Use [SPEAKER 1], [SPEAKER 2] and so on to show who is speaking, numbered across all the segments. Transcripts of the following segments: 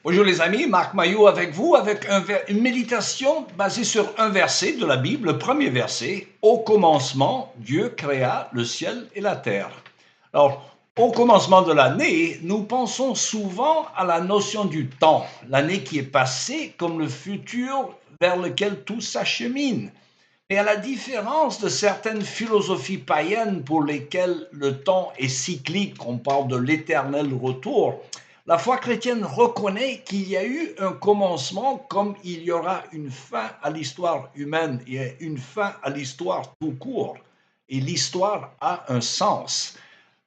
[SPEAKER 1] Bonjour les amis, Marc Maillot avec vous, avec une méditation basée sur un verset de la Bible, le premier verset. Au commencement, Dieu créa le ciel et la terre. Alors, au commencement de l'année, nous pensons souvent à la notion du temps, l'année qui est passée comme le futur vers lequel tout s'achemine. Et à la différence de certaines philosophies païennes pour lesquelles le temps est cyclique, on parle de l'éternel retour, la foi chrétienne reconnaît qu'il y a eu un commencement comme il y aura une fin à l'histoire humaine et une fin à l'histoire tout court. Et l'histoire a un sens.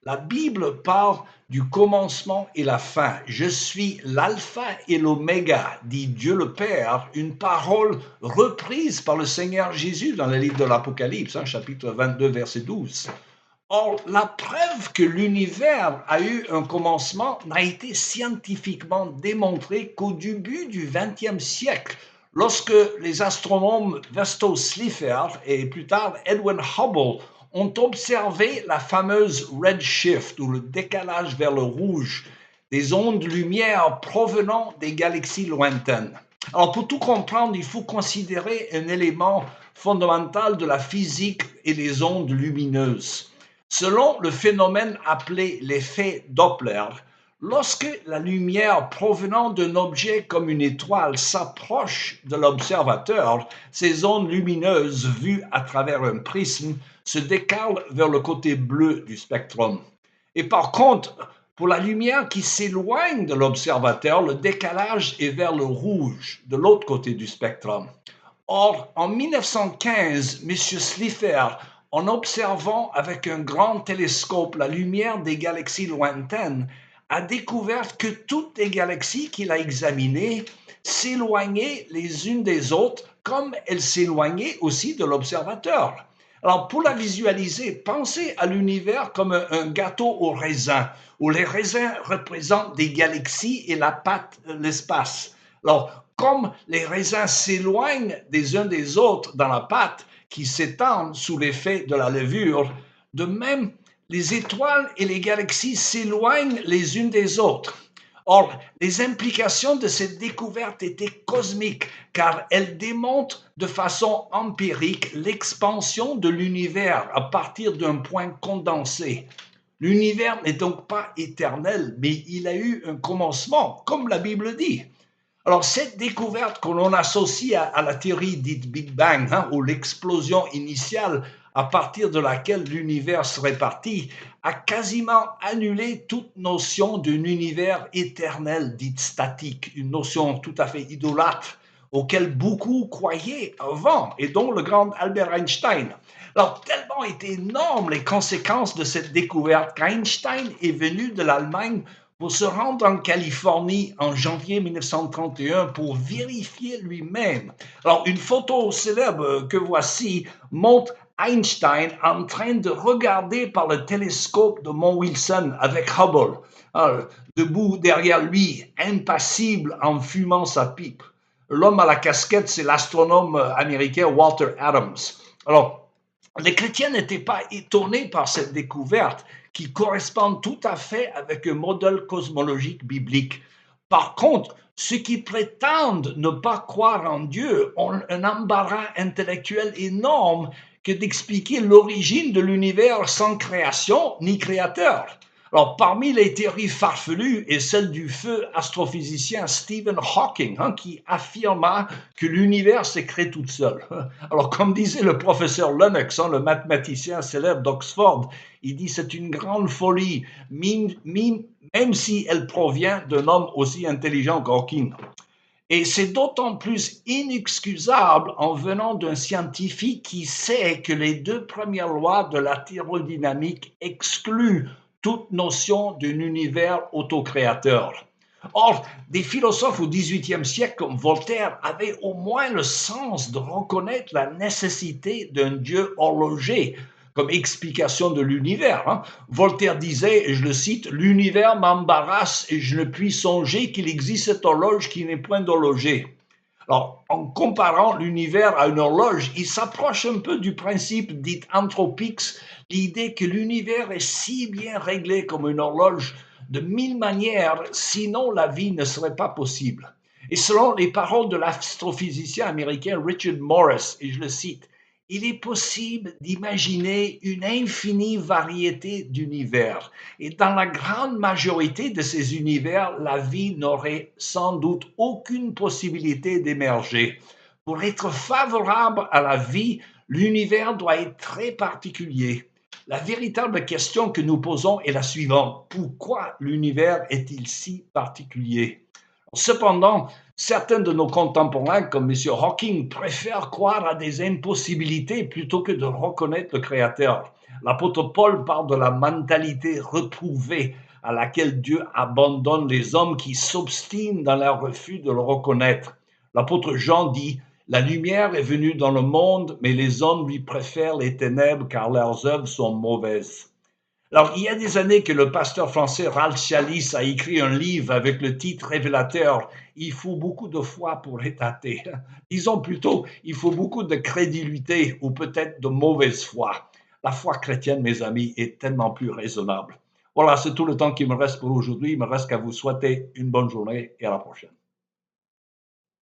[SPEAKER 1] La Bible parle du commencement et la fin. Je suis l'alpha et l'oméga, dit Dieu le Père, une parole reprise par le Seigneur Jésus dans le livre de l'Apocalypse, chapitre 22, verset 12. Or, la preuve que l'univers a eu un commencement n'a été scientifiquement démontrée qu'au début du XXe siècle, lorsque les astronomes Vesto Slipher et plus tard Edwin Hubble ont observé la fameuse redshift, ou le décalage vers le rouge, des ondes de lumière provenant des galaxies lointaines. Alors, pour tout comprendre, il faut considérer un élément fondamental de la physique et des ondes lumineuses. Selon le phénomène appelé l'effet Doppler, lorsque la lumière provenant d'un objet comme une étoile s'approche de l'observateur, ces ondes lumineuses vues à travers un prisme se décalent vers le côté bleu du spectrum. Et par contre, pour la lumière qui s'éloigne de l'observateur, le décalage est vers le rouge, de l'autre côté du spectrum. Or, en 1915, M. Slipher, en observant avec un grand télescope la lumière des galaxies lointaines, a découvert que toutes les galaxies qu'il a examinées s'éloignaient les unes des autres comme elles s'éloignaient aussi de l'observateur. Alors, pour la visualiser, pensez à l'univers comme un gâteau au raisin, où les raisins représentent des galaxies et la pâte, l'espace. Alors, comme les raisins s'éloignent des uns des autres dans la pâte qui s'étend sous l'effet de la levure, de même, les étoiles et les galaxies s'éloignent les unes des autres. Or, les implications de cette découverte étaient cosmiques, car elles démontrent de façon empirique l'expansion de l'univers à partir d'un point condensé. L'univers n'est donc pas éternel, mais il a eu un commencement, comme la Bible dit. Alors, cette découverte que l'on associe à la théorie dite Big Bang, ou l'explosion initiale à partir de laquelle l'univers serait parti, a quasiment annulé toute notion d'un univers éternel dit statique, une notion tout à fait idolâtre auquel beaucoup croyaient avant, et dont le grand Albert Einstein. Alors, tellement étaient énormes les conséquences de cette découverte qu'Einstein est venu de l'Allemagne pour se rendre en Californie en janvier 1931 pour vérifier lui-même. Alors, une photo célèbre que voici montre Einstein en train de regarder par le télescope de Mont Wilson avec Hubble, debout derrière lui, impassible en fumant sa pipe. L'homme à la casquette, c'est l'astronome américain Walter Adams. Alors, les chrétiens n'étaient pas étonnés par cette découverte qui correspond tout à fait avec un modèle cosmologique biblique. Par contre, ceux qui prétendent ne pas croire en Dieu ont un embarras intellectuel énorme que d'expliquer l'origine de l'univers sans création ni créateur. Alors, parmi les théories farfelues est celle du feu astrophysicien Stephen Hawking, qui affirma que l'univers s'est créé tout seul. Alors, comme disait le professeur Lennox, le mathématicien célèbre d'Oxford, il dit c'est une grande folie, même si elle provient d'un homme aussi intelligent qu'Hawking. Et c'est d'autant plus inexcusable en venant d'un scientifique qui sait que les deux premières lois de la thermodynamique excluent toute notion d'un univers autocréateur. Or, des philosophes au XVIIIe siècle comme Voltaire avaient au moins le sens de reconnaître la nécessité d'un Dieu horloger comme explication de l'univers. Voltaire disait, et je le cite, « L'univers m'embarrasse et je ne puis songer qu'il existe cette horloge qui n'est point d'horloger. » Alors, en comparant l'univers à une horloge, il s'approche un peu du principe dit anthropix, l'idée que l'univers est si bien réglé comme une horloge de mille manières, sinon la vie ne serait pas possible. Et selon les paroles de l'astrophysicien américain Richard Morris, et je le cite, il est possible d'imaginer une infinie variété d'univers. Et dans la grande majorité de ces univers, la vie n'aurait sans doute aucune possibilité d'émerger. Pour être favorable à la vie, l'univers doit être très particulier. La véritable question que nous posons est la suivante. Pourquoi l'univers est-il si particulier? Cependant, certains de nos contemporains, comme M. Hawking, préfèrent croire à des impossibilités plutôt que de reconnaître le Créateur. L'apôtre Paul parle de la mentalité retrouvée à laquelle Dieu abandonne les hommes qui s'obstinent dans leur refus de le reconnaître. L'apôtre Jean dit « La lumière est venue dans le monde, mais les hommes lui préfèrent les ténèbres car leurs œuvres sont mauvaises. » Alors, il y a des années que le pasteur français Ralph Chalice a écrit un livre avec le titre révélateur « Il faut beaucoup de foi pour être athée ». Disons plutôt, il faut beaucoup de crédulité ou peut-être de mauvaise foi. La foi chrétienne, mes amis, est tellement plus raisonnable. Voilà, c'est tout le temps qu'il me reste pour aujourd'hui. Il me reste qu'à vous souhaiter une bonne journée et à la prochaine.